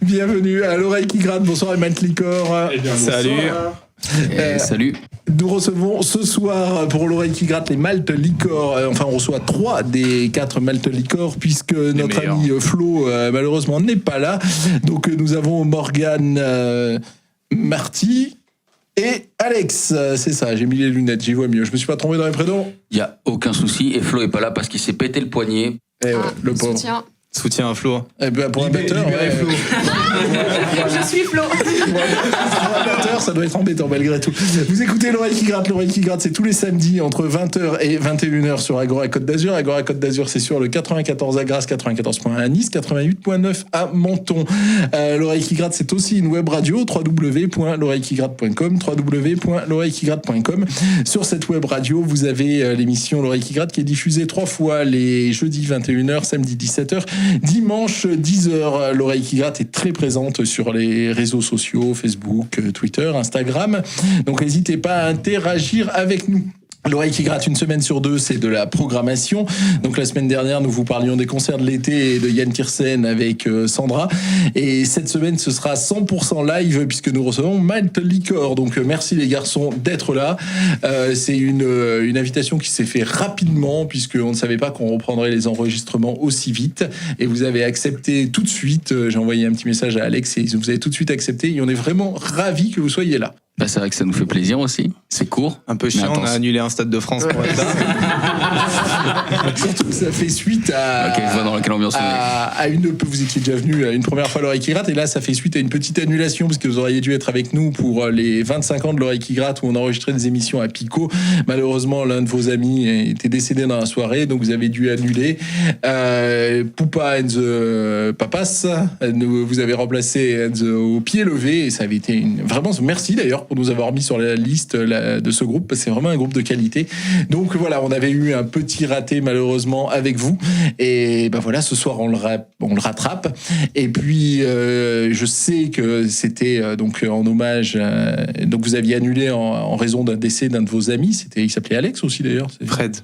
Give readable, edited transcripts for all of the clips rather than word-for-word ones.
Bienvenue à l'oreille qui gratte. Bonsoir Emmanuel Licor. Salut. Salut. Nous recevons ce soir pour l'oreille qui gratte les Malt Licor. Enfin, on reçoit 3 des 4 Malt Licor puisque notre ami Flo malheureusement n'est pas là. Donc nous avons Morgane, Marty et Alex. C'est ça, j'ai mis les lunettes, j'y vois mieux. Je me suis pas trompé dans les prénoms. Il y a aucun souci et Flo est pas là parce qu'il s'est pété le poignet. Et le pauvre. Soutien à Flo. Eh ben pour un batteur, Flo. Je suis Flo. Pour un batteur, ça doit être embêtant malgré tout. Vous écoutez l'oreille qui gratte. L'oreille qui gratte, c'est tous les samedis entre 20h et 21h sur Agora Côte d'Azur. Agora Côte d'Azur, c'est sur le 94 à Grasse, 94.1 à Nice, 88.9 à Menton. L'oreille qui gratte, c'est aussi une web radio, www.l'oreillequigratte.com, www.l'oreillequigratte.com. Sur cette web radio, vous avez l'émission L'oreille qui gratte qui est diffusée 3 fois les jeudis 21h, samedi 17h, dimanche 10h. L'oreille qui gratte est très présente sur les réseaux sociaux, Facebook, Twitter, Instagram. Donc n'hésitez pas à interagir avec nous. L'oreille qui gratte une semaine sur 2, c'est de la programmation. Donc la semaine dernière, nous vous parlions des concerts de l'été et de Yann Tiersen avec Sandra. Et cette semaine, ce sera 100% live puisque nous recevons Malt Licor. Donc merci les garçons d'être là. C'est une invitation qui s'est fait rapidement puisqu'on ne savait pas qu'on reprendrait les enregistrements aussi vite. Et vous avez accepté tout de suite. J'ai envoyé un petit message à Alex et vous avez tout de suite accepté. Et on est vraiment ravis que vous soyez là. Bah, c'est vrai que ça nous fait plaisir aussi. C'est court. Un peu chiant, on a annulé un stade de France pour être là. Surtout que ça fait suite à. Ok, je vois dans quelle ambiance on est. Vous étiez déjà venu à une première fois à l'oreille qui gratte, et là ça fait suite à une petite annulation parce que vous auriez dû être avec nous pour les 25 ans de l'oreille qui gratte où on enregistrait des émissions à Pico. Malheureusement, l'un de vos amis était décédé dans la soirée, donc vous avez dû annuler. Poupa and the Papas, vous avez remplacé au pied levé et ça avait été vraiment merci d'ailleurs pour nous avoir mis sur la liste de ce groupe, parce que c'est vraiment un groupe de qualité. Donc voilà, on avait eu un petit raté malheureusement avec vous, et ben voilà, ce soir on le rattrape. Et puis je sais que c'était donc en hommage, donc vous aviez annulé en raison d'un décès d'un de vos amis, il s'appelait Alex aussi d'ailleurs. Fred.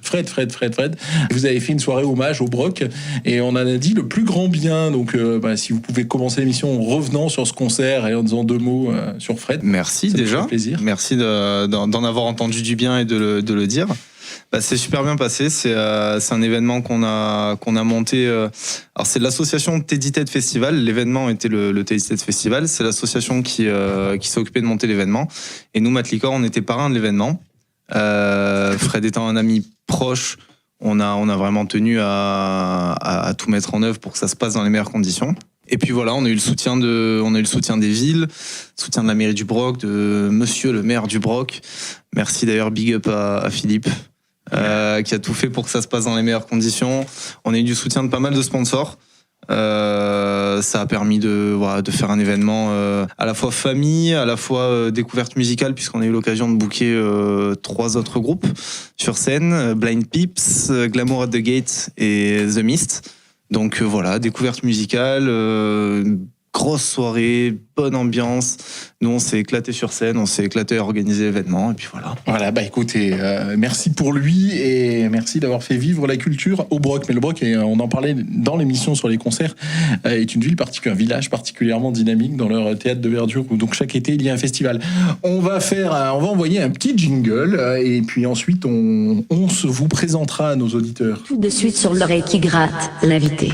Vous avez fait une soirée hommage au Broc, et on en a dit le plus grand bien, donc si vous pouvez commencer l'émission en revenant sur ce concert et en disant 2 mots sur Fred. Merci ça déjà. Merci d'en avoir entendu du bien et de le dire. C'est super bien passé. C'est un événement qu'on a monté. Alors c'est l'association Teddy Ted Festival. L'événement était le Teddy Ted Festival. C'est l'association qui s'est occupée de monter l'événement. Et nous, Malt Licor, on était parrain de l'événement. Fred étant un ami proche, on a vraiment tenu à tout mettre en œuvre pour que ça se passe dans les meilleures conditions. Et puis voilà, on a eu le soutien des villes, soutien de la mairie du Broc, de monsieur le maire du Broc. Merci d'ailleurs, big up à Philippe, qui a tout fait pour que ça se passe dans les meilleures conditions. On a eu du soutien de pas mal de sponsors. Ça a permis de faire un événement à la fois famille, à la fois découverte musicale, puisqu'on a eu l'occasion de booker 3 autres groupes sur scène, Blind Peeps, Glamour at the Gate et The Mist. Donc voilà, découverte musicale, grosse soirée, bonne ambiance. Nous, on s'est éclaté sur scène, on s'est éclaté à organiser l'événement, et puis voilà. Voilà, écoutez, merci pour lui et merci d'avoir fait vivre la culture au Broc. Mais le Broc, on en parlait dans l'émission sur les concerts, est une ville un village particulièrement dynamique dans leur théâtre de verdure où donc chaque été il y a un festival. On va envoyer un petit jingle et puis ensuite on vous présentera à nos auditeurs. Tout de suite sur l'oreille qui gratte, l'invité.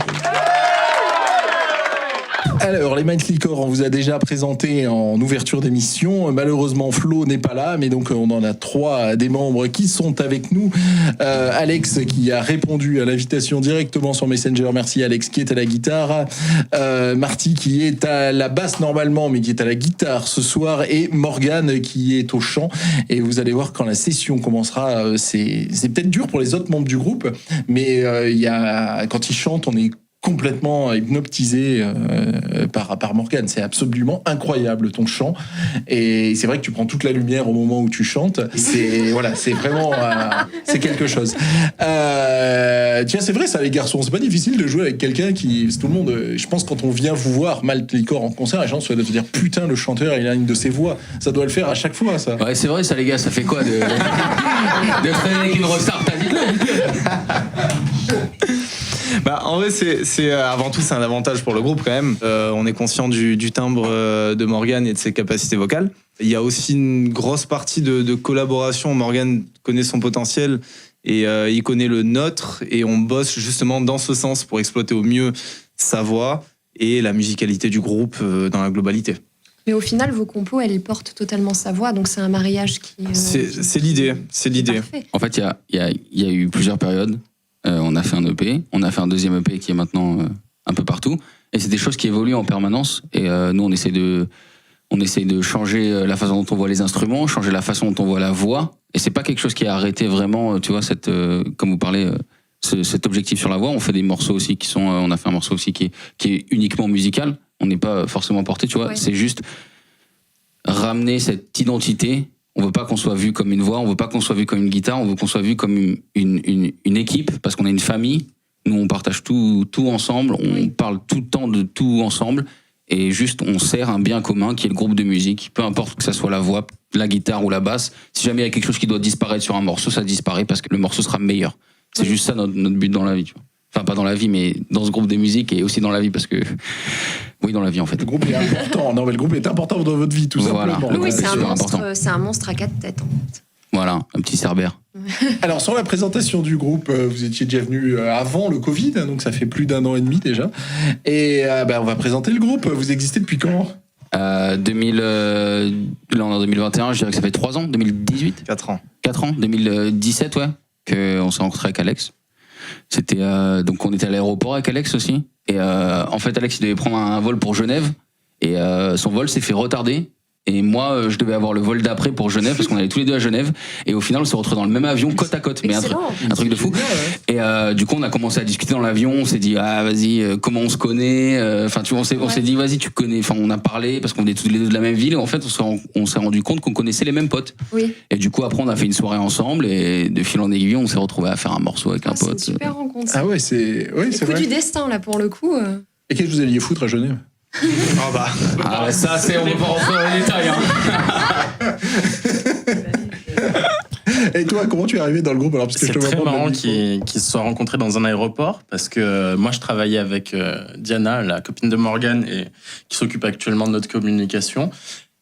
Alors, les Malt Licor, on vous a déjà présenté en ouverture d'émission. Malheureusement, Flo n'est pas là, mais donc on en a 3 des membres qui sont avec nous. Alex, qui a répondu à l'invitation directement sur Messenger. Merci Alex, qui est à la guitare. Marty, qui est à la basse normalement, mais qui est à la guitare ce soir. Et Morgane, qui est au chant. Et vous allez voir quand la session commencera, c'est peut-être dur pour les autres membres du groupe, mais quand ils chantent, on est complètement hypnotisé par Morgane. C'est absolument incroyable ton chant, et c'est vrai que tu prends toute la lumière au moment où tu chantes. C'est vraiment c'est quelque chose. Tiens, c'est vrai ça les garçons, c'est pas difficile de jouer avec quelqu'un qui, tout le monde, je pense quand on vient vous voir Malt Licor en concert, les gens doivent se dire putain le chanteur il a une de ses voix, ça doit le faire à chaque fois ça. Ouais, c'est vrai ça les gars, ça fait quoi de traîner avec une rockstar, t'as dit En vrai, c'est avant tout, c'est un avantage pour le groupe quand même. On est conscient du timbre de Morgane et de ses capacités vocales. Il y a aussi une grosse partie de collaboration. Morgane connaît son potentiel et il connaît le nôtre, et on bosse justement dans ce sens pour exploiter au mieux sa voix et la musicalité du groupe dans la globalité. Mais au final, vos compos, elles portent totalement sa voix, donc c'est un mariage qui... C'est l'idée. Parfait. En fait, il y a eu plusieurs périodes. On a fait un EP, on a fait un deuxième EP qui est maintenant un peu partout. Et c'est des choses qui évoluent en permanence. Et nous, on essaie de changer la façon dont on voit les instruments, changer la façon dont on voit la voix. Et c'est pas quelque chose qui a arrêté vraiment, tu vois, comme vous parlez, cet objectif sur la voix. On fait des morceaux aussi on a fait un morceau aussi qui est uniquement musical. On n'est pas forcément porté, tu vois. Ouais. C'est juste ramener cette identité. On veut pas qu'on soit vu comme une voix, on veut pas qu'on soit vu comme une guitare, on veut qu'on soit vu comme une équipe, parce qu'on est une famille. Nous, on partage tout ensemble, on parle tout le temps de tout ensemble, et juste on sert un bien commun qui est le groupe de musique. Peu importe que ça soit la voix, la guitare ou la basse, si jamais il y a quelque chose qui doit disparaître sur un morceau, ça disparaît parce que le morceau sera meilleur. C'est juste ça notre but dans la vie, tu vois. Enfin, pas dans la vie, mais dans ce groupe de musique, et aussi dans la vie, parce que... Oui, dans la vie, en fait. Le groupe est important. Non, mais le groupe est important dans votre vie, tout simplement. Oui, c'est un monstre à 4 têtes, en fait. Voilà, un petit cerbère. Alors, sur la présentation du groupe, vous étiez déjà venu avant le Covid, donc ça fait plus d'1 an et demi déjà. Et on va présenter le groupe. Vous existez depuis quand ? Là, on est en 2021, je dirais que ça fait 3 ans, 2018 4 ans. 4 ans, 2017, ouais, qu'on s'est rencontrés avec Alex. C'était donc on était à l'aéroport avec Alex aussi, et en fait Alex il devait prendre un vol pour Genève, et son vol s'est fait retarder, et moi je devais avoir le vol d'après pour Genève parce qu'on allait tous les deux à Genève, et au final on s'est retrouvés dans le même avion côte à côte. Mais un truc de fou. Et du coup on a commencé à discuter dans l'avion, on s'est dit vas-y, comment on se connaît, enfin tu vois, on s'est dit vas-y tu connais, enfin on a parlé parce qu'on est tous les deux de la même ville, et en fait on s'est rendu compte qu'on connaissait les mêmes potes. Oui. Et du coup après on a fait une soirée ensemble, et de fil en aiguille on s'est retrouvés à faire un morceau avec un pote. C'est une super rencontre. Ah ouais, c'est coup vrai. du destin là pour le coup. Et qu'est-ce que vous alliez foutre à Genève ? Ça c'est, on va pas rentrer dans les détails, Et toi, comment tu es arrivé dans le groupe ? Alors, parce que c'est très marrant qu'ils se soient rencontrés dans un aéroport, parce que moi je travaillais avec Diana, la copine de Morgane, et qui s'occupe actuellement de notre communication.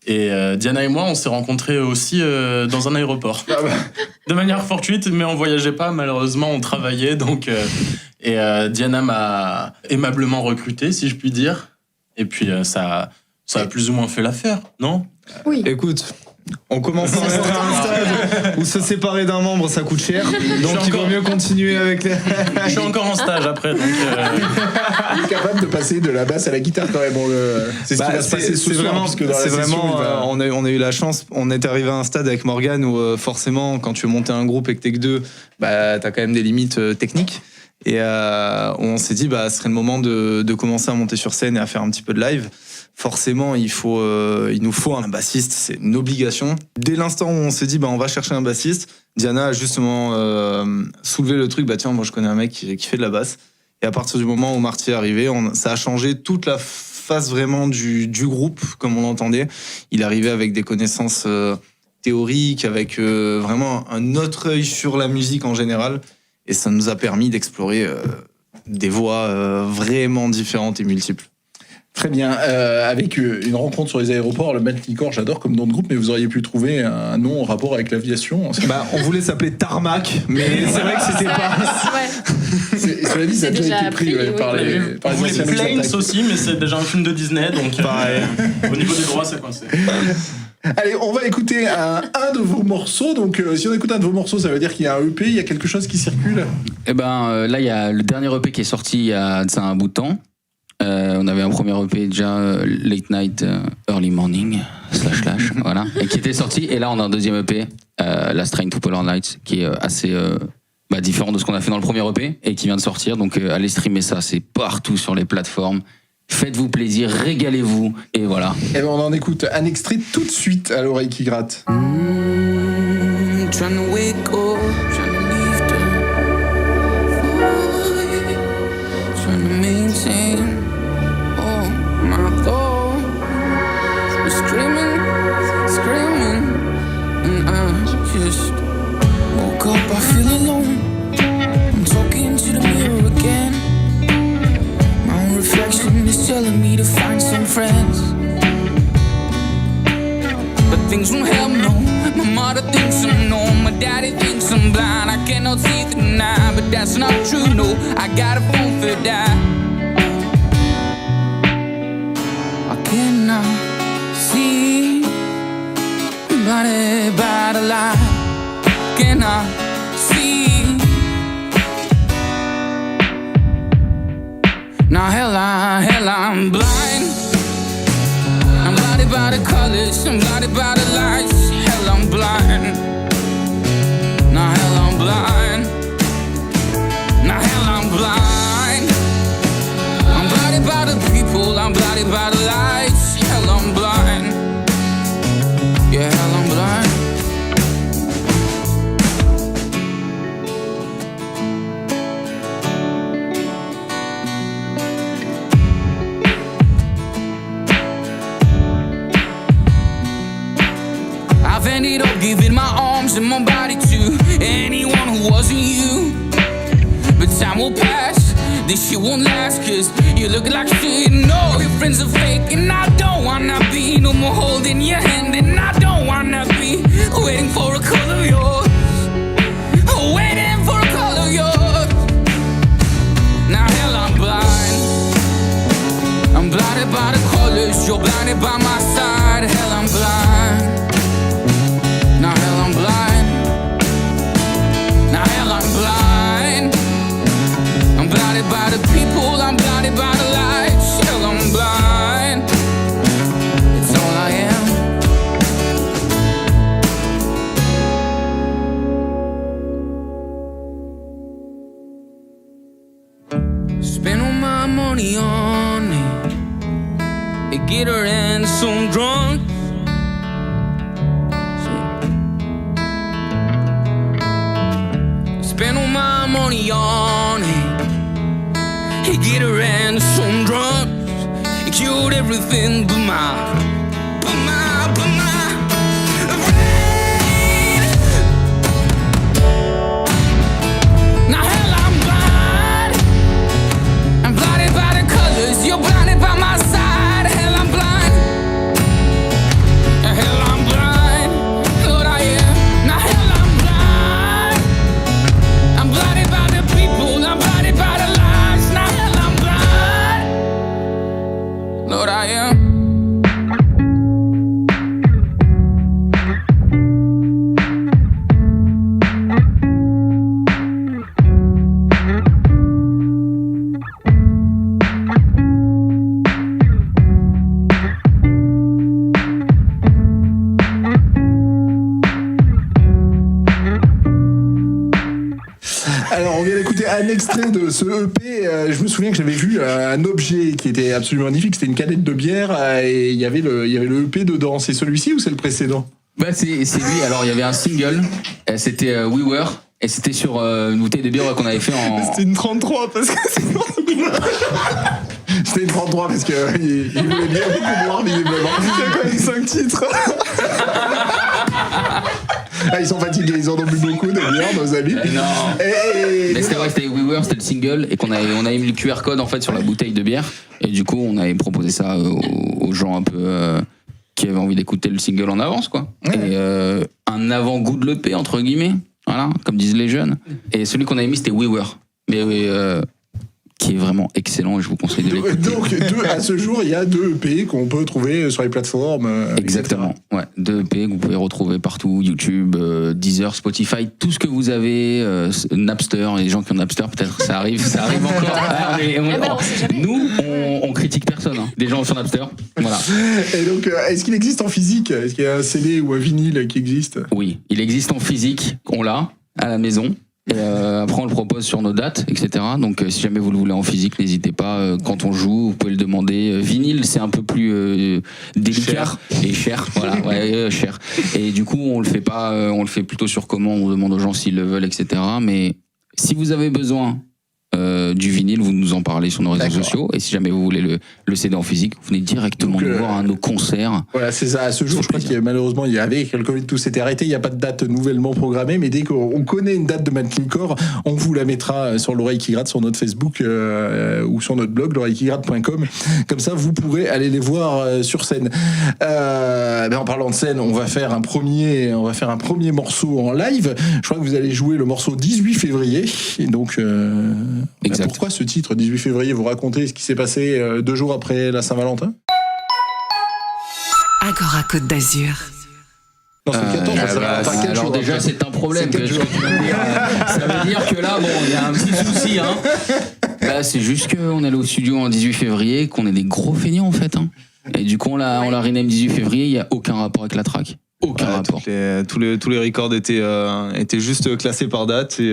Et Diana et moi, on s'est rencontrés aussi dans un aéroport. De manière fortuite, mais on voyageait pas, malheureusement, on travaillait. Donc, et Diana m'a aimablement recruté, si je puis dire. Et puis ça a plus ou moins fait l'affaire, non ? Oui. Écoute, on commence à rentrer à un stade où se séparer d'un membre, ça coûte cher. Donc il vaut mieux continuer avec les... Je suis encore en stage après, donc... Il est capable de passer de la basse à la guitare quand même. C'est ce qui va se passer ce soir. On a eu la chance, on est arrivé à un stade avec Morgane où forcément, quand tu veux monter un groupe et que t'es que 2, t'as quand même des limites techniques. Et on s'est dit, ce serait le moment de commencer à monter sur scène et à faire un petit peu de live. Forcément, il nous faut un bassiste, c'est une obligation. Dès l'instant où on s'est dit, on va chercher un bassiste, Diana a justement soulevé le truc, tiens, moi je connais un mec qui fait de la basse. Et à partir du moment où Marty est arrivé, ça a changé toute la face vraiment du groupe, comme on l'entendait. Il arrivait avec des connaissances théoriques, avec vraiment un autre œil sur la musique en général. Et ça nous a permis d'explorer des voix vraiment différentes et multiples. Très bien. Avec une rencontre sur les aéroports, le Melchior, j'adore comme nom de groupe, mais vous auriez pu trouver un nom en rapport avec l'aviation. On voulait s'appeler Tarmac, mais c'est vrai que c'était pas... Cela dit, ça a déjà été pris par les anciens Planes aussi, mais c'est déjà un film de Disney, donc pareil. Au niveau des droits, c'est coincé. Allez, on va écouter un de vos morceaux. Donc, si on écoute un de vos morceaux, ça veut dire qu'il y a un EP, il y a quelque chose qui circule. Là, il y a le dernier EP qui est sorti il y a un bout de temps. On avait un premier EP déjà, Late Night, Early Morning, / voilà, et qui était sorti. Et là, on a un deuxième EP, Last Train to Polar Nights, qui est assez différent de ce qu'on a fait dans le premier EP et qui vient de sortir. Donc, allez streamer ça, c'est partout sur les plateformes. Faites-vous plaisir, régalez-vous, et voilà. Et on en écoute un extrait tout de suite à l'oreille qui gratte. Trying to wake up, trying to leave the void, trying to maintain all my thoughts. We're screaming, and I just woke up, I feel alone. I'm talking to the mirror again. find some friends. But things won't help, no. My mother thinks I'm no, my daddy thinks I'm blind. I cannot see through now, but that's not true, no. I got a phone for that. I cannot see body by the light. Cannot see. Now hell I'm blind. I'm blinded by the colors, I'm blinded by the lights. Hell I'm blind. Now hell I'm blind. Now hell I'm blind. I'm blinded by the people, I'm blinded by the lights. Hell I'm blind. Yeah, hell I'm blind. I've ended up giving my arms and my body to anyone who wasn't you. But time will pass, this shit won't last, cause you look like shit. No, your friends are fake and I don't wanna be. No more holding your hand and I don't wanna be waiting for a call of yours. Waiting for a call of yours. Now hell I'm blind. I'm blinded by the colors, you're blinded by my side. Hell I'm blind. Now hell I'm blind. Now hell I'm blind. I'm blinded by the people, I'm blinded by the lights. Hell I'm blind. It's all I am. Spend all my money on it. Get her and some drunk. Spend all my money on it. Get her and some drugs. It cured everything but my brain. Now hell I'm blind. I'm blinded by the colors. You're blinded by my side. Hell I'm blind. Hell I'm blind. Lord I am. Now hell I'm blind. I'm blinded by the people, I'm blinded by the lies. Now hell I'm blind. Lord I am. Alors, on vient d'écouter un extrait de ce EP. Je me souviens que j'avais vu un objet qui était absolument magnifique. C'était une canette de bière et il y avait le EP dedans. C'est celui-ci ou c'est le précédent? Bah c'est lui. Alors il y avait un single, c'était We Were, et c'était sur une bouteille de bière qu'on avait fait en. C'était une 33 parce que c'est C'était une 33 parce qu'il voulait bien beaucoup boire, visiblement. il y a quand même 5 titres. Ah, ils sont fatigués, ils en ont bu beaucoup de bière, nos amis. Non. Mais c'était vrai, c'était We Were, c'était le single, et on avait mis le QR code en fait sur la bouteille de bière, et du coup on avait proposé ça aux gens un peu qui avaient envie d'écouter le single en avance, quoi. Ouais. Et un avant-goût de l'EP entre guillemets, voilà, comme disent les jeunes. Et celui qu'on avait mis c'était We Were, mais qui est vraiment excellent et je vous conseille de l'écouter. Donc à ce jour, il y a 2 EP qu'on peut trouver sur les plateformes. Exactement. Ouais, 2 EP que vous pouvez retrouver partout, YouTube, Deezer, Spotify, tout ce que vous avez, Napster, les gens qui ont Napster, peut-être ça arrive encore. Nous, on critique personne, hein. Des gens sur Napster, voilà. Et donc, est-ce qu'il existe en physique? Est-ce qu'il y a un CD ou un vinyle qui existe? Oui, il existe en physique, on l'a à la maison. Et après on le propose sur nos dates, etc. Donc si jamais vous le voulez en physique, n'hésitez pas. Quand on joue, vous pouvez le demander. Vinyle, c'est un peu plus délicat et cher. Voilà, ouais, cher. Et du coup, on le fait pas. On le fait plutôt sur commande. On demande aux gens s'ils le veulent, etc. Mais si vous avez besoin du vinyle, vous nous en parlez sur nos réseaux D'accord. sociaux. Et si jamais vous voulez le CD en physique, vous venez directement Donc, nous voir à nos concerts. Voilà, c'est ça. À ce jour, C'est je crois plaisir. qu'il malheureusement, avec le Covid, tout s'était arrêté. Il n'y a pas de date nouvellement programmée, mais dès qu'on connaît une date de Manklinkor, on vous la mettra sur l'oreille qui gratte sur notre Facebook ou sur notre blog, l'oreillequigratte.com. Comme ça, vous pourrez aller les voir sur scène. En parlant de scène, on va faire un premier morceau en live. Je crois que vous allez jouer le morceau 18 février. Et donc, Exact. pourquoi ce titre 18 février? Vous racontez ce qui s'est passé 2 jours après la Saint-Valentin? Agora Côte d'Azur. Non, c'est le 14, la Saint-Valentin, quel alors jour déjà, après? c'est un problème. C'est quel que jour tu viens de dire. Ça veut dire que là, bon, il y a un petit souci. Hein. Bah, c'est juste qu'on est allé au studio en 18 février, qu'on est des gros feignants en fait. Hein. Et du coup, on l'a rename 18 février, il n'y a aucun rapport avec la track. Aucun rapport. Tous les records étaient juste classés par date et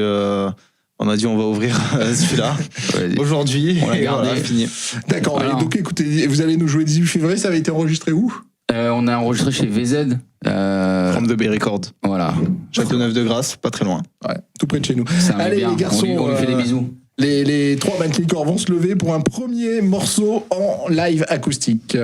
on a dit on va ouvrir celui-là Ouais, aujourd'hui. On l'a et gardé. voilà, fini. D'accord, Voilà. et donc écoutez, vous allez nous jouer 18 février, ça avait été enregistré où? On a enregistré chez VZ. From the Bay Record. Voilà. Châteauneuf de Grasse, pas très loin. Ouais, tout près de chez nous. Ça Allez, bien. les garçons, on lui fait des bisous. Les 3 Manklinkor vont se lever pour un premier morceau en live acoustique.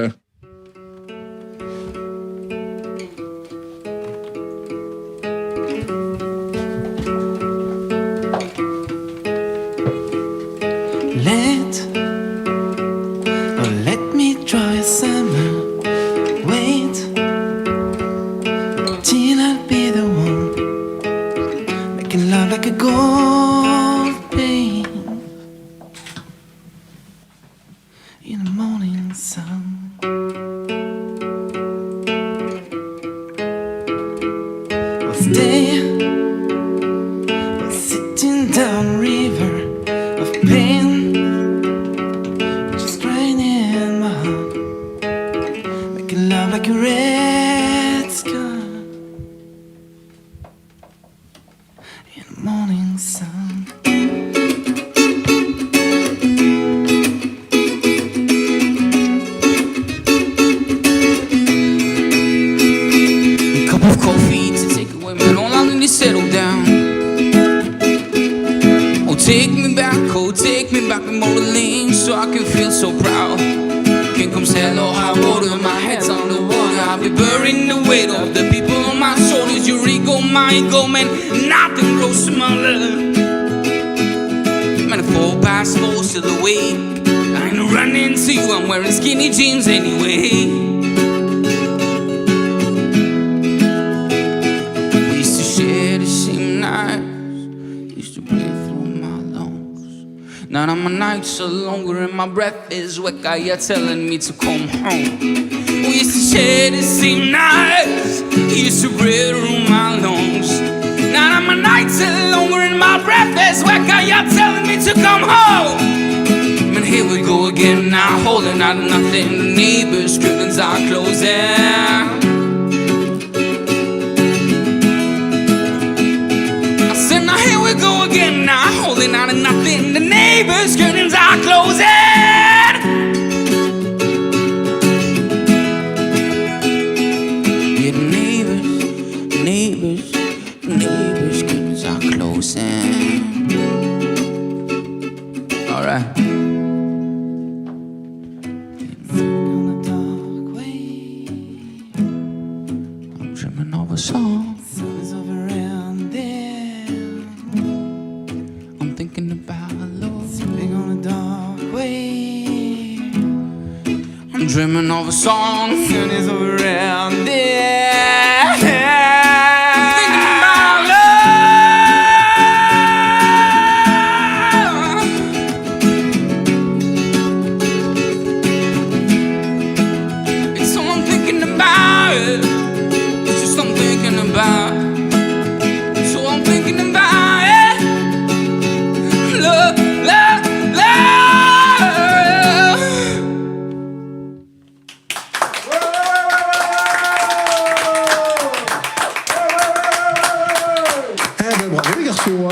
Let me try a summer. Wait till I'll be the one making love like a gold pain in the morning sun. I'll stay while sitting down river of pain. Love like a red sky in the morning sun. A cup of coffee to take away my loneliness, settle down. Oh, take me back in modeling so I can feel so proud. Can comes hello, high water, my head's on the water. I'll be bearing the weight of the people on my shoulders. Your ego, my ego, man, nothing grows smaller. Man, I fall past 4 still awake. I ain't running to you, I'm wearing skinny jeans anyway. We used to share the same nights, used to breathe through my lungs. Now my nights are longer and my breath is wet. You're telling me to come home. We used to share the same nights, used to breathe through my lungs. Now my nights are longer and my breath is wet. You're telling me to come home. And here we go again now, holding out nothing. The neighbors' curtains are closing. Now here we go again now, holding out of nothing. The neighbors' curtains are closing. Yeah, the neighbors' curtains are closing. All right. On a dark way, I'm dreaming of a song. sun is over and there. I'm thinking about love. Sleeping on a dark way, I'm dreaming of a song. sun is over and there. Thinking about love. It's all I'm thinking about. It's just I'm thinking about. It's all I'm thinking about. Love, love, love. Bravo les garçons.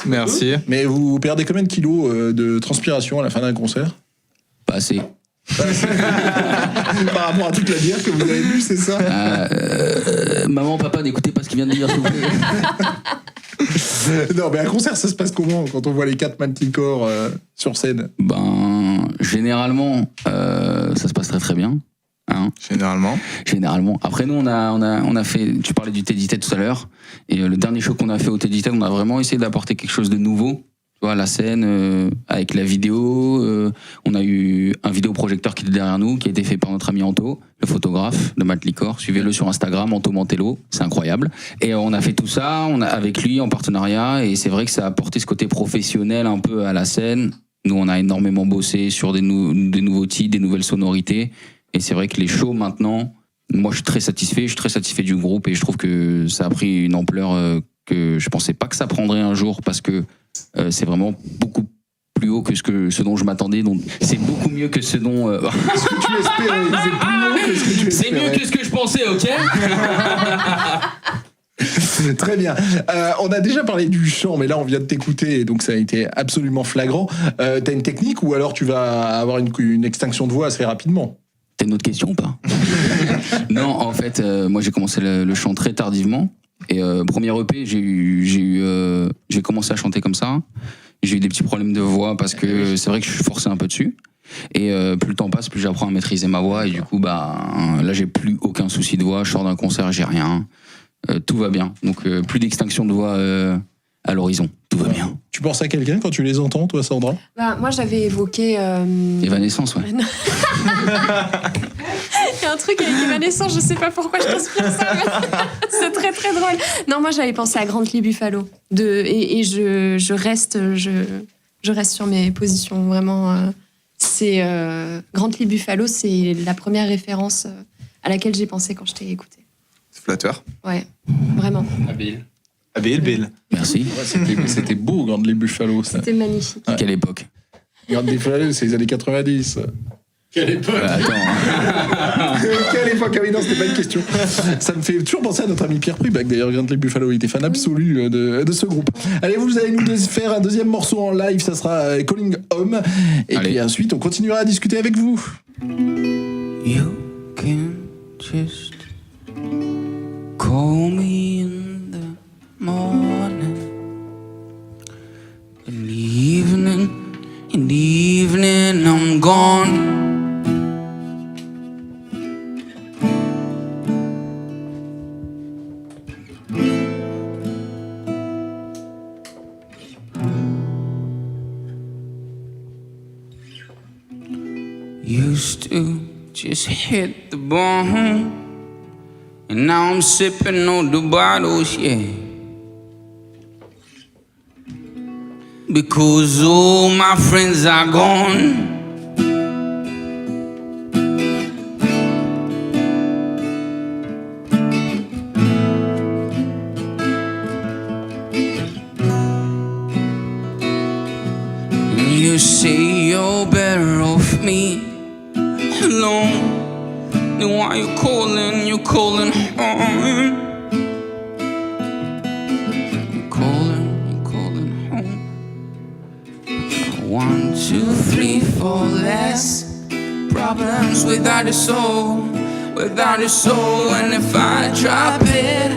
Merci. Mais vous perdez combien de kilos de transpiration à la fin d'un concert? Pas assez. Par rapport à toute la bière que vous avez bu, c'est ça? Maman, papa, n'écoutez pas ce qu'il vient de dire, s'il vous plaît. Non, mais un concert, ça se passe comment quand on voit les 4 Manticore sur scène? Ben, généralement, ça se passe très très bien. Hein. Généralement. Après, nous, on a fait. Tu parlais du Teddy Ted tout à l'heure. Et le dernier show qu'on a fait au Teddy Ted, on a vraiment essayé d'apporter quelque chose de nouveau. Tu vois, la scène, avec la vidéo. On a eu un vidéoprojecteur qui était derrière nous, qui a été fait par notre ami Anto, le photographe de Manticore. Suivez-le sur Instagram, Anto Mantello. C'est incroyable. Et on a fait tout ça avec lui en partenariat. Et c'est vrai que ça a apporté ce côté professionnel un peu à la scène. Nous, on a énormément bossé sur des nouveaux titres, des nouvelles sonorités. Et c'est vrai que les shows maintenant, moi je suis très satisfait du groupe et je trouve que ça a pris une ampleur que je pensais pas que ça prendrait un jour parce que c'est vraiment beaucoup plus haut que ce dont je m'attendais. Donc c'est beaucoup mieux que ce dont. Ce que tu espérais, c'est plus haut que ce que tu espérais. C'est mieux que ce que je pensais, ok. Très bien. On a déjà parlé du chant, mais là on vient de t'écouter, donc ça a été absolument flagrant. T'as une technique ou alors tu vas avoir une extinction de voix assez rapidement? T'as une autre question ou pas? Non, en fait, moi j'ai commencé le chant très tardivement. Et premier EP, j'ai commencé à chanter comme ça. J'ai eu des petits problèmes de voix parce que c'est vrai que je suis forcé un peu dessus. Et plus le temps passe, plus j'apprends à maîtriser ma voix. Et du coup, là j'ai plus aucun souci de voix. Je sors d'un concert, j'ai rien. Tout va bien. Donc plus d'extinction de voix à l'horizon. Tout va bien. Tu penses à quelqu'un quand tu les entends, toi, Sandra? Moi, j'avais évoqué... Evanescence, ouais. Il y a un truc avec Evanescence, je sais pas pourquoi je t'inspire ça, mais c'est très très drôle. Non, moi j'avais pensé à Grant Lee Buffalo. Et je reste sur mes positions, vraiment. Grant Lee Buffalo, c'est la première référence à laquelle j'ai pensé quand je t'ai écouté. C'est flatteur. Ouais, vraiment. Habile. Merci. Ouais, c'était beau, Grant Lee Buffalo. C'était magnifique. Ouais. Quelle époque? Grant Lee Buffalo, c'est les années 90. Quelle époque? Attends. Quelle époque? Ah oui, non, c'était pas une question. Ça me fait toujours penser à notre ami Pierre Prubac. D'ailleurs, Grant Lee Buffalo, il était fan absolu de ce groupe. Allez, vous allez nous faire un deuxième morceau en live. Ça sera Calling Home. Et puis ensuite, on continuera à discuter avec vous. You can just call me in the morning, in the evening I'm gone. Used to just hit the bone, and now I'm sipping on the bottles, yeah. Because all my friends are gone. And you say you're better off me alone. Then why you're calling home. You're calling home. 1, 2, 3, 4 less problems without a soul. And if I drop it,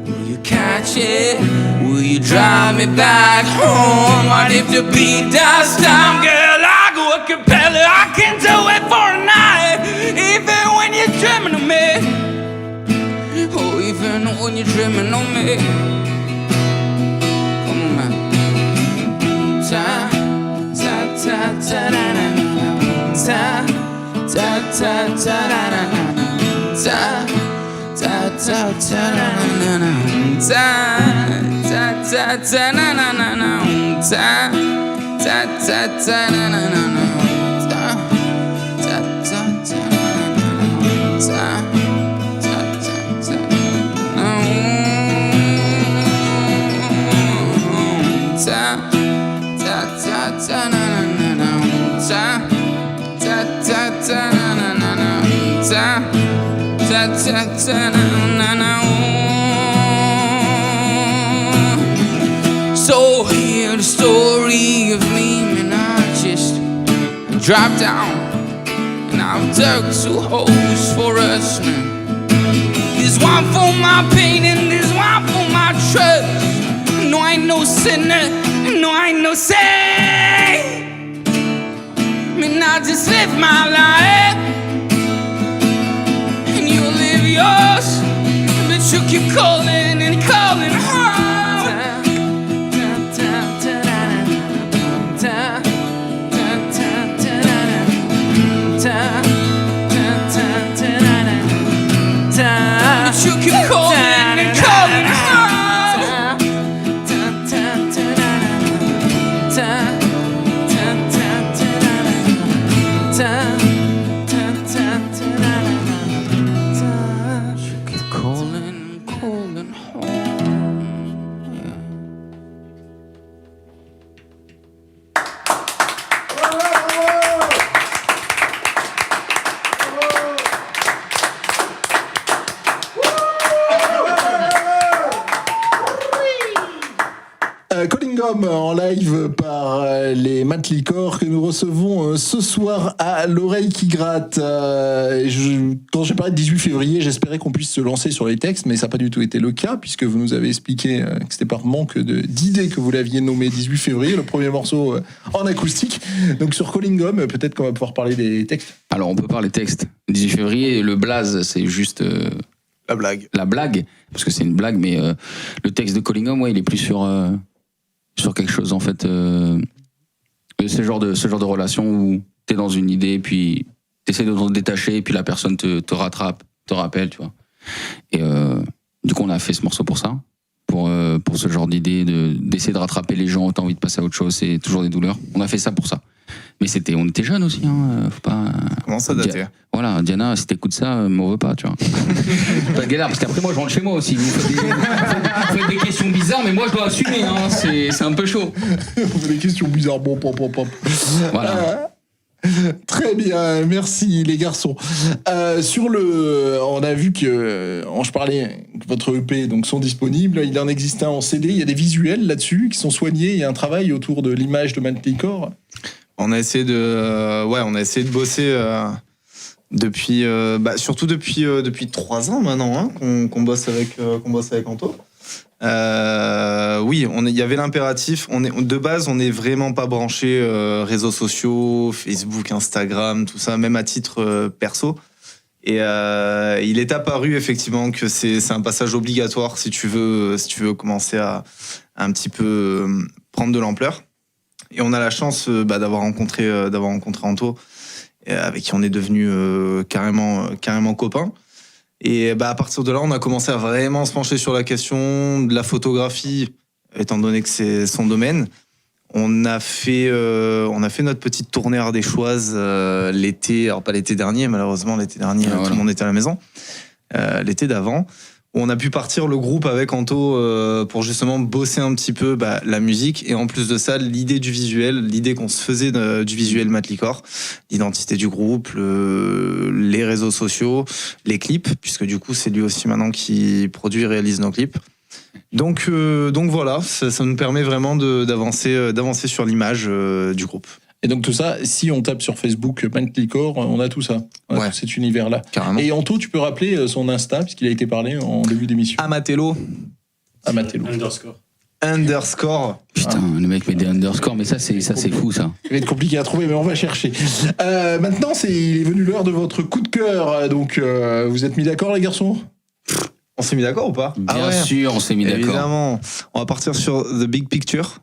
will you catch it? Will you drive me back home? What if the beat does stop, girl? I go a cappella, I can do it for a night. Even when you're dreaming of me. Oh, even when you're dreaming of me. Come on, man. Ta ta ta ta da da ta ta ta ta da da ta ta ta ta da da ta ta ta ta na na na na ta ta ta ta na na na na ta ta ta ta na na na ta ta ta ta na ta ta ta ta na na na na ta ta ta ta na na na na ta ta ta ta na na na. So hear the story of me, and I just dropped down and I've dug 2 holes for us, man. There's one for my pain and there's one for my trust. No, I ain't no sinner. No, I ain't no saint. And I just live my life, and you live yours. But you keep calling and calling home. But you keep calling and calling home. Keep calling and calling home. Yeah. Collingham en live par les Matt Licor que nous recevons ce soir à l'oreille qui gratte. Quand j'ai parlé de 18 février, j'espérais qu'on puisse se lancer sur les textes, mais ça n'a pas du tout été le cas, puisque vous nous avez expliqué que c'était par manque d'idées que vous l'aviez nommé 18 février, le premier morceau en acoustique. Donc sur Collingham, peut-être qu'on va pouvoir parler des textes. Alors, on peut parler texte. 18 février, le blaze, c'est juste La blague. la blague, parce que c'est une blague, mais le texte de Collingham, ouais, il est plus sur quelque chose, en fait. Ce genre de relation où t'es dans une idée, puis t'essaies de te détacher, et puis la personne te rattrape, te rappelle, tu vois. Et du coup, on a fait ce morceau pour ça, pour ce genre d'idée, d'essayer de rattraper les gens, t'as envie de passer à autre chose, c'est toujours des douleurs. On a fait ça pour ça. Mais on était jeunes aussi, hein, faut pas... Comment ça dater? Voilà, Diana, si t'écoutes ça, m'en veux pas, tu vois. Pas de galère, parce qu'après moi je rentre chez moi aussi. Vous faites des questions bizarres, mais moi je dois assumer, hein, c'est un peu chaud. Vous avez des questions bizarres, bon. Voilà. Très bien, merci les garçons. On a vu que, je parlais, que votre EP donc sont disponibles. Il en existe un en CD. Il y a des visuels là-dessus qui sont soignés. Il y a un travail autour de l'image de Matt Licor. On a essayé de bosser depuis, surtout depuis 3 ans maintenant, hein, qu'on bosse avec Anto. Oui, il y avait l'impératif. De base, on n'est vraiment pas branché réseaux sociaux, Facebook, Instagram, tout ça, même à titre perso. Et il est apparu effectivement que c'est un passage obligatoire si tu veux commencer à un petit peu prendre de l'ampleur. Et on a la chance d'avoir rencontré Anto, avec qui on est devenu carrément copains. Et à partir de là, on a commencé à vraiment se pencher sur la question de la photographie, étant donné que c'est son domaine. On a fait notre petite tournée ardéchoise l'été, alors pas l'été dernier, malheureusement l'été dernier, tout le monde était à la maison. L'été d'avant, où on a pu partir le groupe avec Anto pour justement bosser un petit peu la musique, et en plus de ça, l'idée du visuel, l'idée qu'on se faisait du visuel Matt Licor, l'identité du groupe, les réseaux sociaux, les clips, puisque du coup c'est lui aussi maintenant qui produit et réalise nos clips. Donc voilà, ça nous permet vraiment d'avancer sur l'image du groupe. Et donc tout ça, si on tape sur Facebook Matt Licor, on a tout ça. On a Ouais. tout cet univers-là. Carrément. Et Anto, tu peux rappeler son Insta, puisqu'il a été parlé en début d'émission. Amatello Amatello. Underscore. Putain, le mec met des underscores, mais ça c'est fou, ça. Ça va être compliqué à trouver, mais on va chercher. Maintenant, il est venu l'heure de votre coup de cœur. Donc, vous êtes mis d'accord, les garçons ? On s'est mis d'accord ou pas? Bien sûr, on s'est mis d'accord. Évidemment. On va partir sur The Big Picture.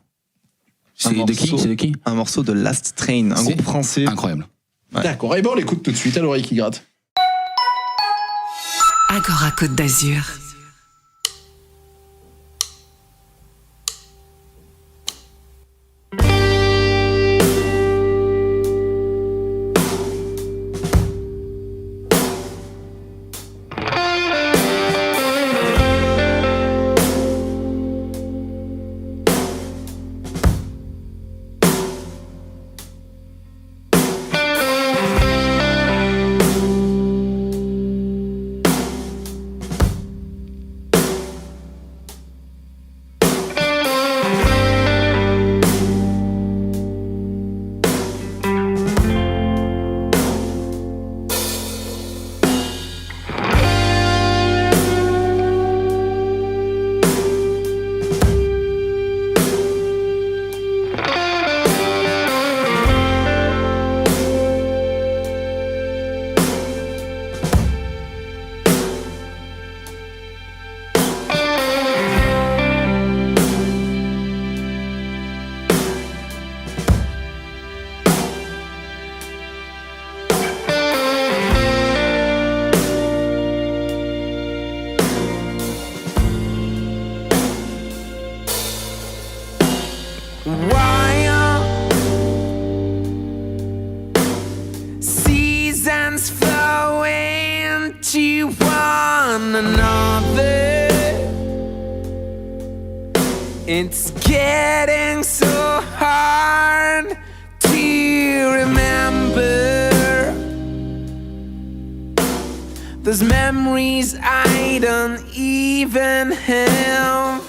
C'est de qui? Un morceau de Last Train, un C'est groupe français. Incroyable. Ouais. D'accord. Et bon, on l'écoute tout de suite à l'oreille qui gratte. Agora Côte d'Azur. another. It's getting so hard to remember those memories I don't even have.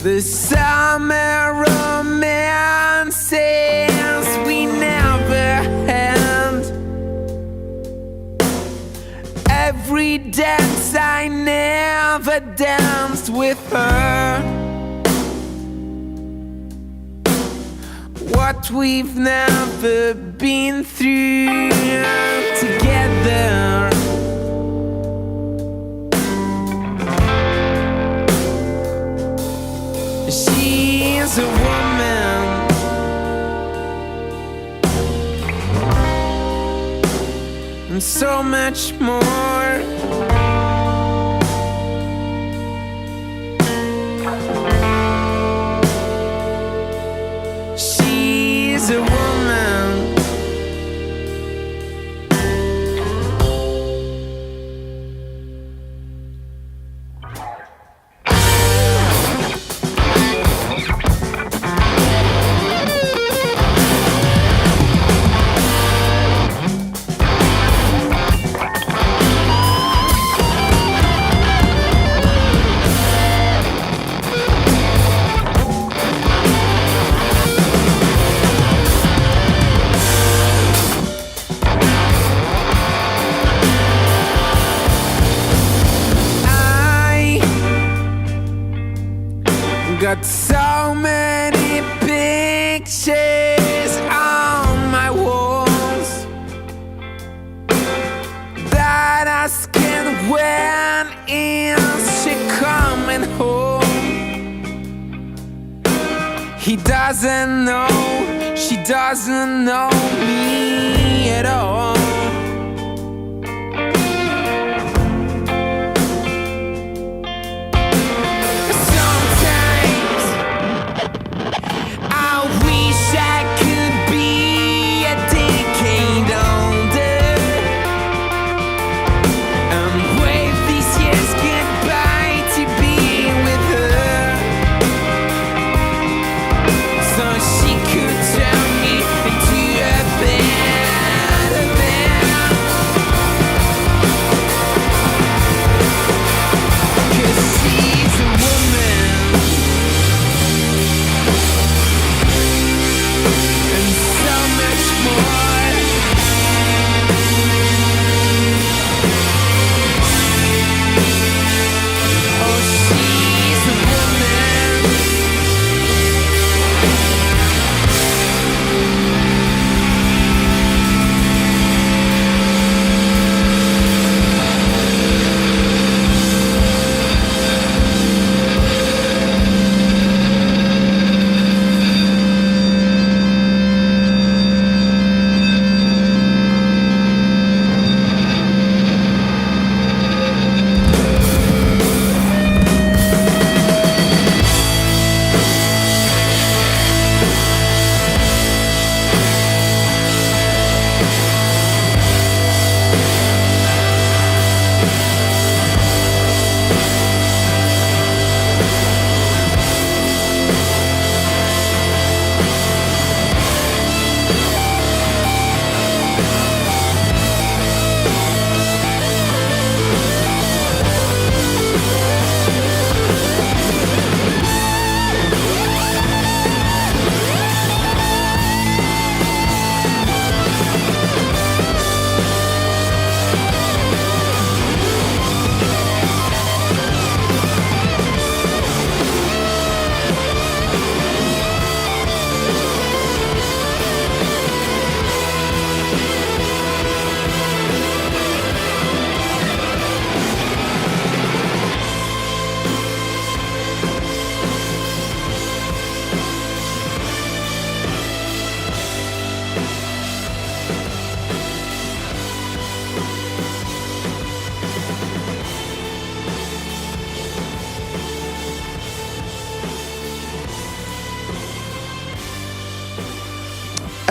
The summer romances we never had. Every dance I never danced with her. What we've never been through together. She's a woman, and so much more. She's a woman. Got so many pictures on my walls that asking when is she coming home. He doesn't know, she doesn't know me at all. She could turn me into a better man.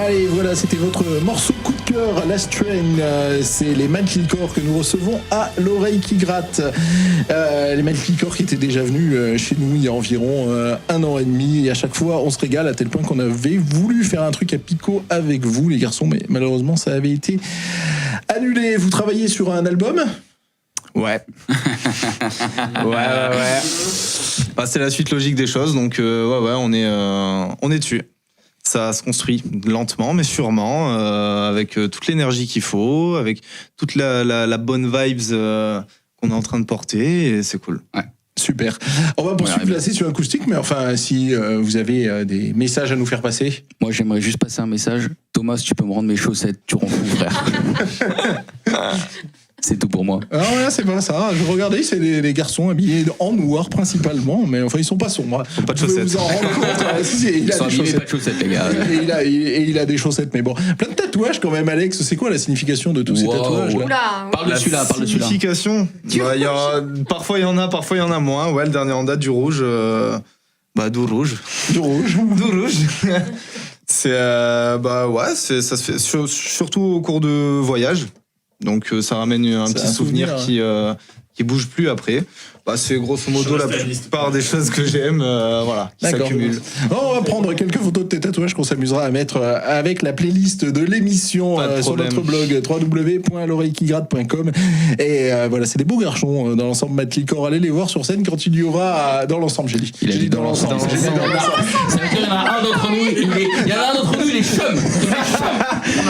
Allez, voilà, c'était votre morceau coup de cœur, Last Train. C'est les Manticore que nous recevons à l'oreille qui gratte. Les Manticore qui étaient déjà venus chez nous il y a environ 1 an et demi. Et à chaque fois, on se régale à tel point qu'on avait voulu faire un truc à Pico avec vous, les garçons. Mais malheureusement, ça avait été annulé. Vous travaillez sur un album ? Ouais. ouais. Bah, c'est la suite logique des choses, donc on est dessus. Ça se construit lentement, mais sûrement, avec toute l'énergie qu'il faut, avec toute la bonne vibes qu'on est en train de porter, et c'est cool. Ouais. Super. On va poursuivre la session acoustique, mais enfin, si vous avez des messages à nous faire passer. Moi, j'aimerais juste passer un message. Thomas, tu peux me rendre mes chaussettes, tu rends fou, frère. C'est tout pour moi. Ah ouais, c'est pas ça. Je regardais, c'est les garçons habillés en noir principalement, mais enfin ils sont pas sombres. Ils ont pas de chaussettes. Vous en rendre compte. Ils sont habillés pas de chaussettes, les gars. Et il a des chaussettes, mais bon. Plein de tatouages quand même, Alex. C'est quoi la signification de tous ces tatouages là? Oula. Parle de celui-là. Signification. Parfois il y en a, parfois il y en a moins. Ouais, le dernier en date du rouge. Du rouge. Du rouge. Du rouge. C'est ça se fait surtout au cours de voyages. Donc ça ramène un petit souvenir qui bouge plus après. Bah, c'est grosso modo la plupart des choses que j'aime, qui s'accumulent. On va prendre quelques photos de tes tatouages qu'on s'amusera à mettre avec la playlist de l'émission sur notre blog www.l'oreillequigratte.com. Et voilà, c'est des beaux garçons dans l'ensemble Manticore. Allez les voir sur scène quand il y aura dans l'ensemble. J'ai dit dans l'ensemble. Ça veut dire qu'il y en a un d'entre nous, il est chum. Il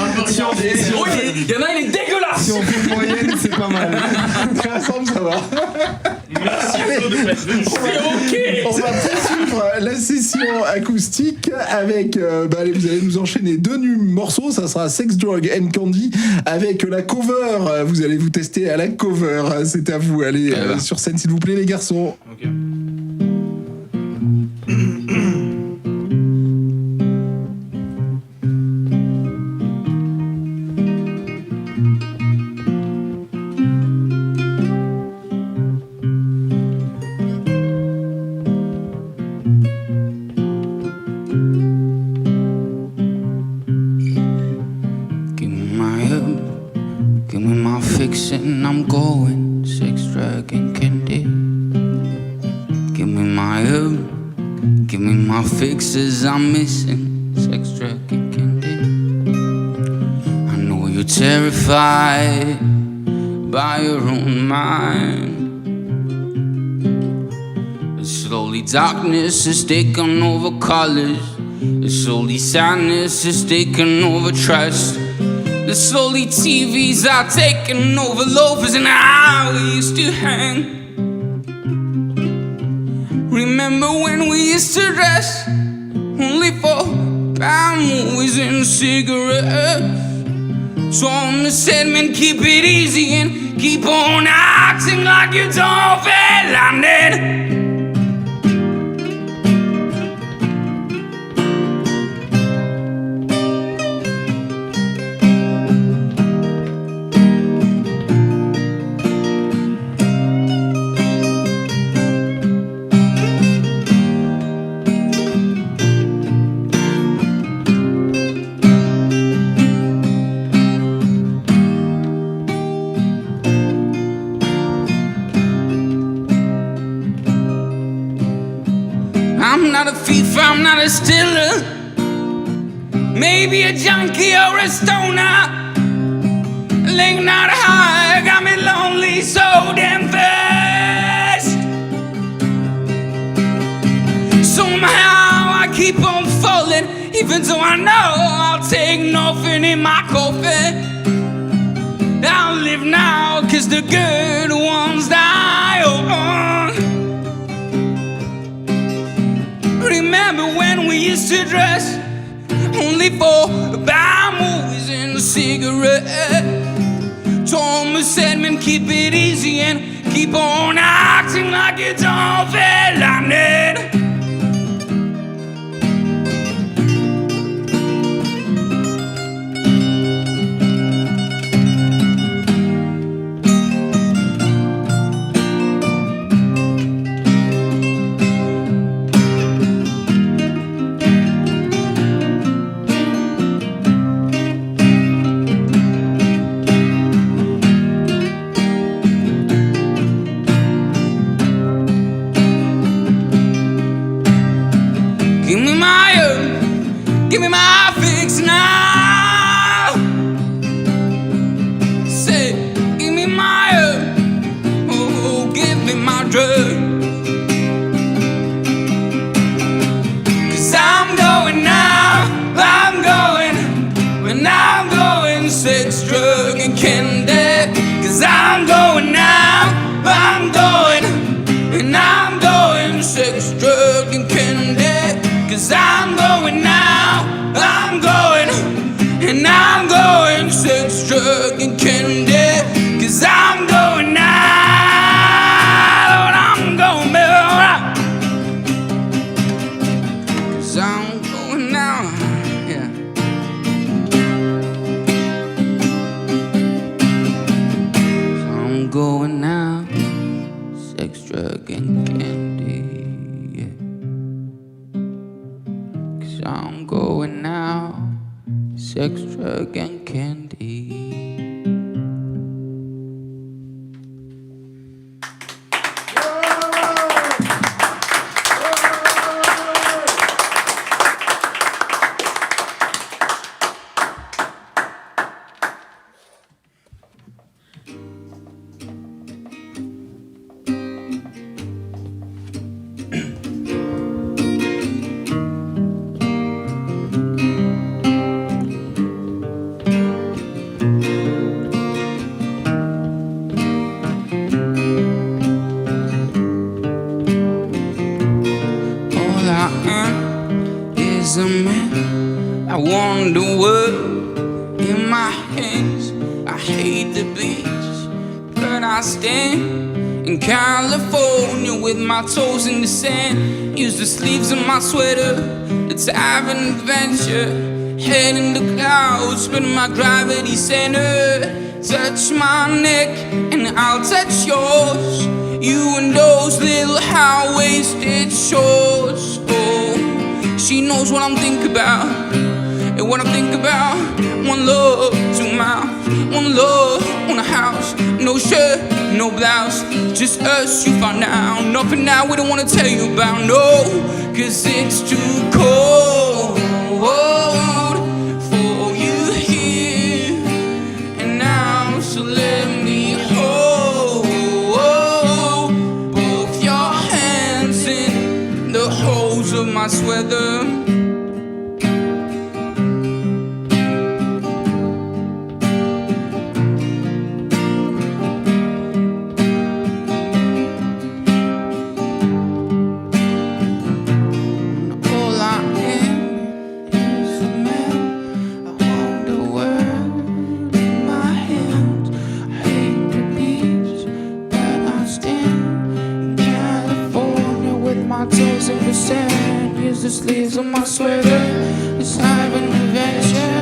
y en a, il est dégueulasse. Si on fait une moyenne, c'est pas mal. Ensemble, ça va. Merci On va poursuivre la session acoustique avec, vous allez nous enchaîner 2 morceaux, ça sera Sex, Drug and Candy avec la cover, vous allez vous tester à la cover, c'est à vous, allez sur scène s'il vous plaît les garçons. Okay. I'm going, sex, drug, and candy. Give me my herb, give me my fixes. I'm missing sex, drug, and candy. I know you're terrified by your own mind, but slowly darkness is taking over colors. Slowly sadness is taking over trust. Slowly TVs are taking over loafers and how we used to hang. Remember when we used to dress only for bad movies and cigarettes? So said, man, keep it easy and keep on acting like you don't feel landed. I'm not a thief, I'm not a stealer. Maybe a junkie or a stoner. Late night high, got me lonely so damn fast. Somehow I keep on falling, even though I know I'll take nothing in my coffin. I'll live now, cause the good ones die on. Remember when we used to dress only for bad movies and cigarettes? Thomas said, man, keep it easy and keep on acting like you don't feel landed. Give me my fix now. Say, give me my oh, give me my drug. 'Cause I'm going now, I'm going, when I'm going sex, drug, and candy. 'Cause I'm going now, I'm going, and I'm going sex, drug, and candy. 'Cause I'm going now, I'm going, and I'm going sex, drug, and candy. 'Cause I'm going now, and I'm going back. 'Cause I'm going now, yeah. I'm going now, sex, drug, and candy, yeah. 'Cause I'm going now, sex, drug, and candy. All I am is a man. I want the world in my hands. I hate the beach, but I stand in California with my toes in the sand. Use the sleeves of my sweater. Let's have an adventure. Head in the clouds, spin my gravity center. Touch my neck and I'll touch yours. You and those little high-waisted shorts. Oh, she knows what I'm thinking about. And what I think about, one love, two mouths, one love, one house, no shirt, no blouse, just us, you find out. Nothing now we don't wanna tell you about, no, 'cause it's too cold for you here and now, so let me hold both your hands in the holes of my sweater. All I am is a man. I want the world in my hands. I hate the beach, but I stand in California with my toes in the sand. Use the sleeves of my sweater. Let's have an adventure.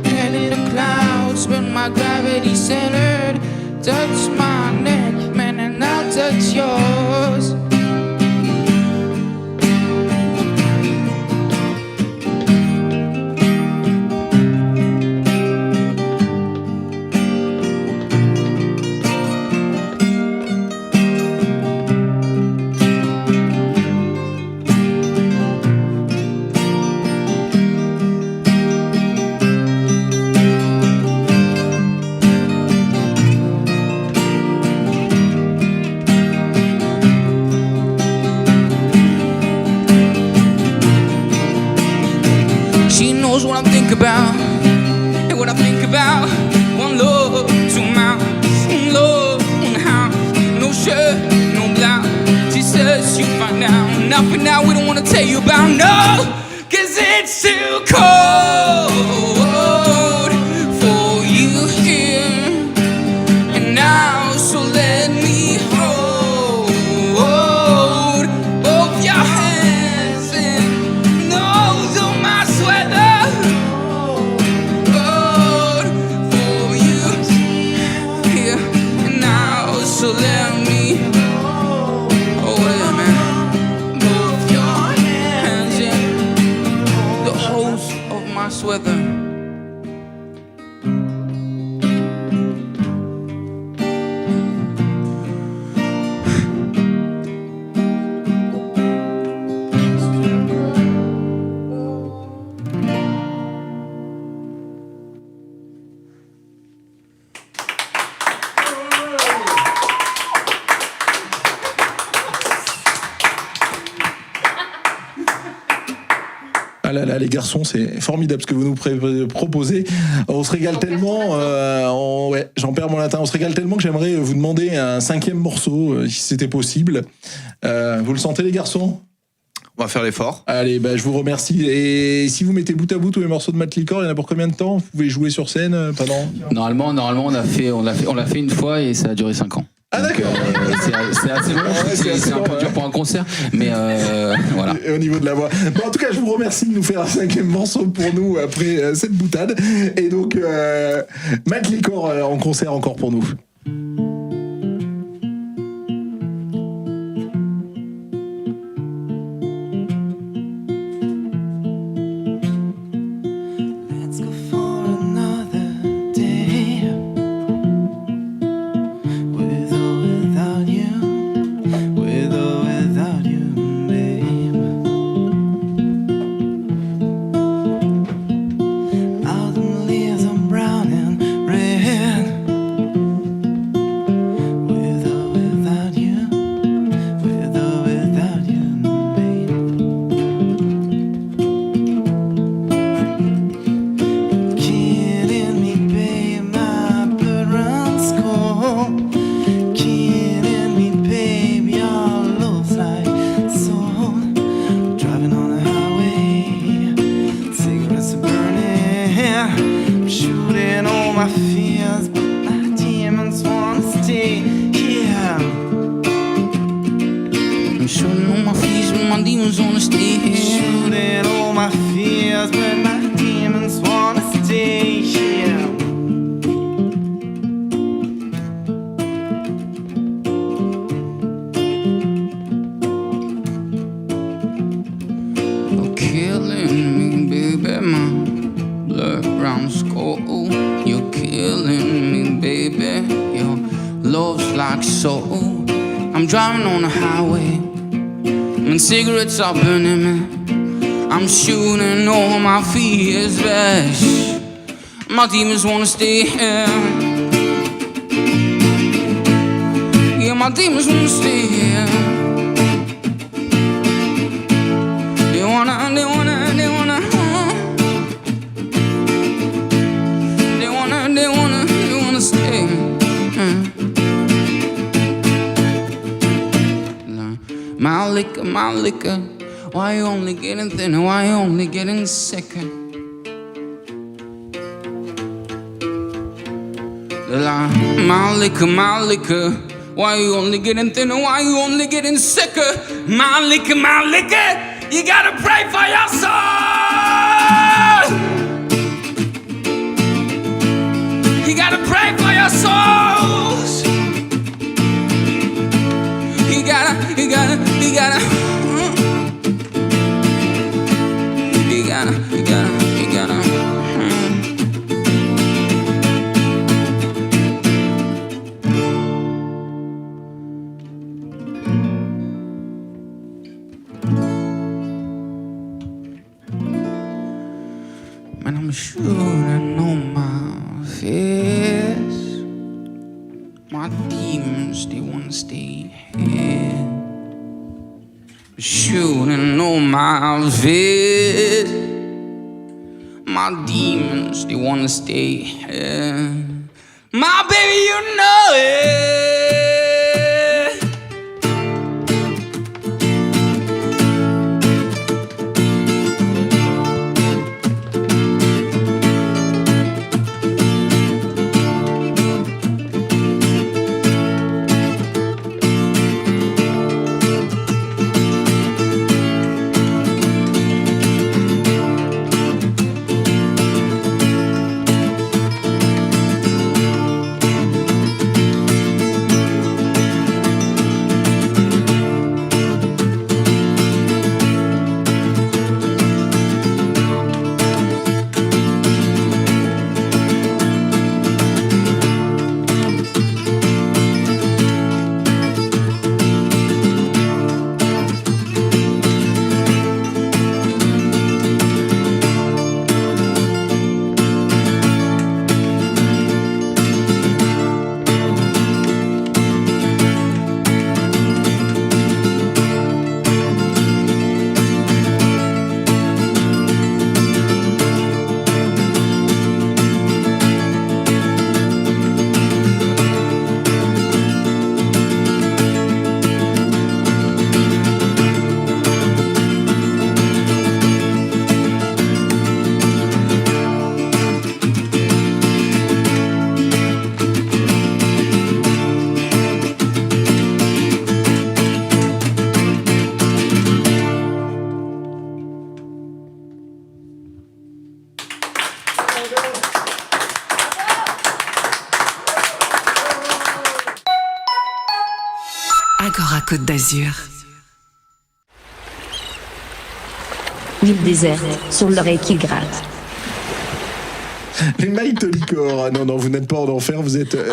Head in the clouds, spin my gravity centered. Touch my neck, man, and I'll touch yours. She knows what I think about, and what I think about. One love, two mouths, one love, one house, no shirt, no blouse. She says you find out nothing now we don't wanna tell you about, no, 'cause it's too cold for you here and now, so let me hold both your hands in those of my sweater. For you here and now, so let me hold it, man. Both your hands in the holes of my sweater. là, les garçons, c'est formidable ce que vous nous proposez. On se régale tellement, ouais, j'en perds mon latin. On se régale tellement que j'aimerais vous demander un 5e morceau, si c'était possible. Vous le sentez, les garçons ? On va faire l'effort. Allez, je vous remercie. Et si vous mettez bout à bout tous les morceaux de Matt Licor, il y en a pour combien de temps ? Vous pouvez jouer sur scène pendant... Normalement, on l'a fait une fois et ça a duré 5 ans. Ah, donc, d'accord. C'est assez long. C'est un peu dur pour un concert, mais voilà. Et au niveau de la voix. Bon, en tout cas, je vous remercie de nous faire un 5e morceau pour nous après cette boutade. Et donc, Matt Licor en concert encore pour nous. Let's go for another day, with or without you, with or without you, babe. Autumn leaves are brown and red, with or without you, with or without you, babe. Killing me, babe, my blood runs cold. Killing me, babe, your love's like salt. Driving on the highway, cigarettes are burning. I'm shooting all my fears, but my demons wanna stay here. I'm shooting all my fears, but my demons wanna stay here. Shooting all my fears, but my demons wanna stay here. You're killing me, baby, my blood runs cold. You're killing me, baby, your love's like soul. I'm driving on the highway, and cigarettes are burning me. I'm shooting all my fears back. My demons wanna stay here. Yeah, my demons wanna stay here. They wanna stay. My liquor, why you only getting thinner? Why you only getting sicker? My liquor, why you only getting thinner? Why you only getting sicker? My liquor, you gotta pray for your soul. You gotta pray for your souls. You gotta. Man, I'm shooting on my face. My demons, they wanna stay here. Shooting on my face. My demons, they wanna stay here. My baby, you know it. Côte d'Azur. Ville déserte, sur l'oreille qui gratte. Les Mighty Licor. Non, vous n'êtes pas en enfer, vous êtes sur à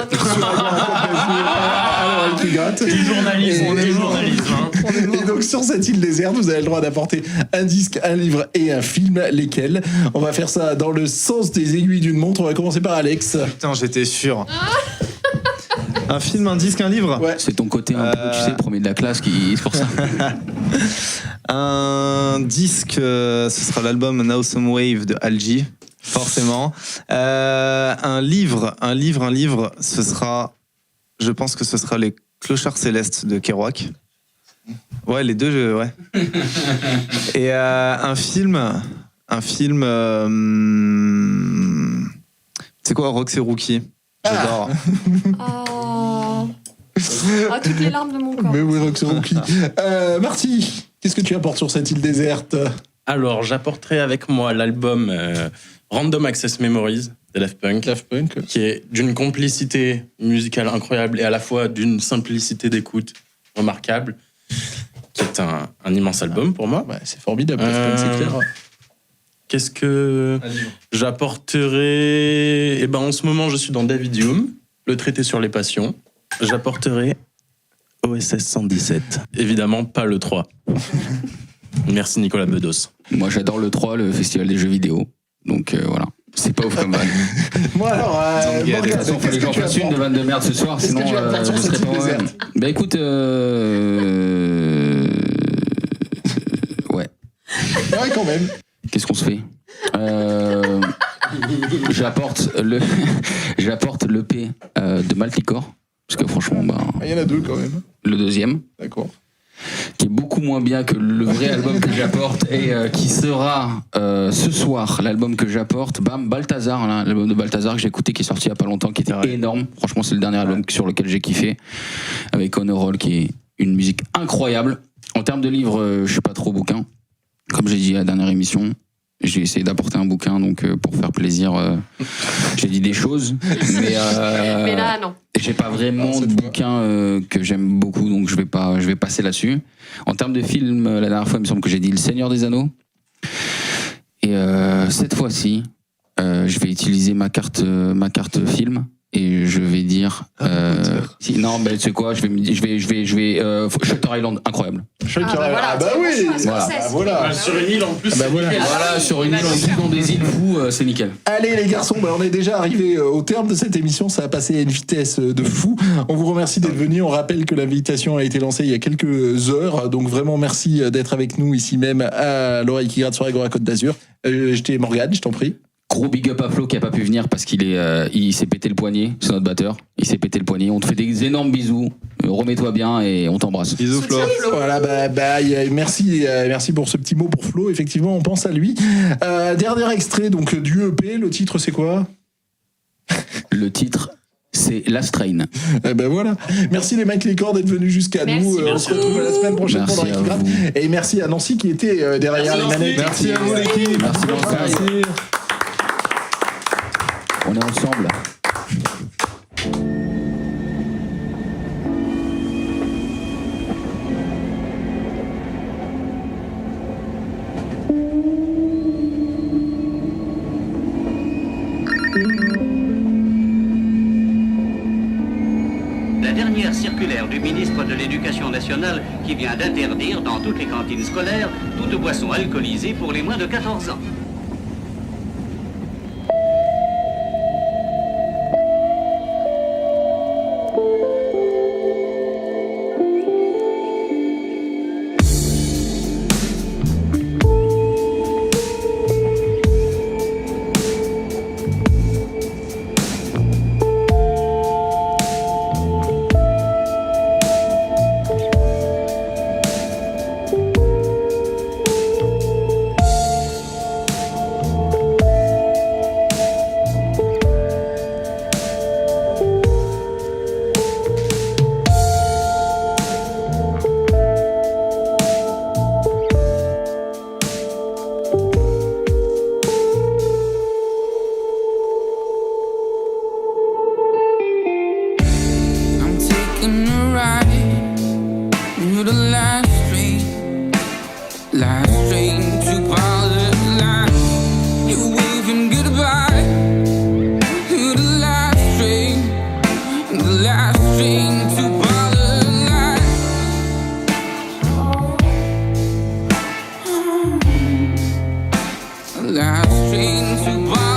l'oreille qui gratte. Du journalisme, on est journalisme. Et donc sur cette île déserte, vous avez le droit d'apporter un disque, un livre et un film. Lesquels? On va faire ça dans le sens des aiguilles d'une montre. On va commencer par Alex. Putain, j'étais sûr. Un film, un disque, un livre? Ouais. C'est ton côté un peu, tu sais, premier de la classe qui. C'est pour ça. Un disque, ce sera l'album Now Some Wave de Algie, forcément. Un livre, ce sera, je pense que ce sera Les Clochards Célestes de Kerouac. Ouais, les deux, ouais. Et un film, c'est quoi, Rox et Rookie? J'adore. Oh. Ah, toutes les larmes de mon corps. Mais oui, Roxy Rookie. Marty, qu'est-ce que tu apportes sur cette île déserte? Alors, j'apporterai avec moi l'album Random Access Memories de Daft Punk, qui est d'une complicité musicale incroyable et à la fois d'une simplicité d'écoute remarquable, qui est un immense album pour moi. Ouais, c'est formidable, Daft Punk, c'est clair. Qu'est-ce que j'apporterai? Eh ben, en ce moment, je suis dans David Hume, le traité sur les passions. J'apporterai OSS 117. Évidemment, pas le 3. Merci Nicolas Bedos. Moi, j'adore le 3, le festival des jeux vidéo. Donc voilà. C'est pas ouf comme balle. Moi alors, De toute façon, faut que j'en fasse une de vanne de merde ce soir, Qu'est-ce sinon que tu apportes sur je cette serais île pas moi-même. déserte? Bah écoute, ouais. Ouais, quand même. Qu'est-ce qu'on se fait J'apporte l'EP de Malticor, parce que franchement, bah, Il y en a deux quand même. le deuxième, D'accord. qui est beaucoup moins bien que le vrai album que j'apporte et qui sera ce soir l'album que j'apporte. Bam, Balthazar, là, l'album de Balthazar que j'ai écouté, qui est sorti il y a pas longtemps, qui était énorme. Franchement, c'est le dernier album sur lequel j'ai kiffé, avec Honor Roll, qui est une musique incroyable. En termes de livres, je suis pas trop bouquin. Comme j'ai dit à la dernière émission, j'ai essayé d'apporter un bouquin, donc pour faire plaisir, j'ai dit des choses, mais là, non. j'ai pas vraiment de bouquin que j'aime beaucoup, donc je vais passer là-dessus. En termes de film, la dernière fois, il me semble que j'ai dit Le Seigneur des Anneaux, et cette fois-ci, je vais utiliser ma carte film. Et je vais dire non, mais tu sais quoi, je vais Shutter Island, incroyable. Shutter Island. Ah bah oui. Voilà. Sur une île en plus. Bah voilà. Voilà, sur une île en plus dans des îles fous, c'est nickel. Allez les garçons, bah on est déjà arrivé au terme de cette émission, ça a passé à une vitesse de fou. On vous remercie d'être venus, on rappelle que l'invitation a été lancée il y a quelques heures, donc vraiment merci d'être avec nous ici même à l'oreille qui gratte sur Agora Côte d'Azur. J'étais Morgane, je t'en prie. Gros big up à Flo qui a pas pu venir parce qu'il s'est pété le poignet, c'est notre batteur. Il s'est pété le poignet. On te fait des énormes bisous. Remets-toi bien et on t'embrasse. Bisous Flo. Voilà, merci pour ce petit mot pour Flo. Effectivement, on pense à lui. Dernier extrait donc du EP. Le titre, c'est quoi? Le titre, c'est Last Train. Ben voilà. Merci les Mike Licor d'être venus jusqu'à nous. On se retrouve la semaine prochaine Merci pour l'oreille qui à gratte. vous. Et merci à Nancy qui était derrière les manettes. Merci à vous l'équipe. Merci Nancy. On est ensemble. La dernière circulaire du ministre de l'Éducation nationale qui vient d'interdire dans toutes les cantines scolaires toute boisson alcoolisée pour les moins de 14 ans. last train to Paradise. You're waving goodbye to the last train to Paradise. Last train to Paradise.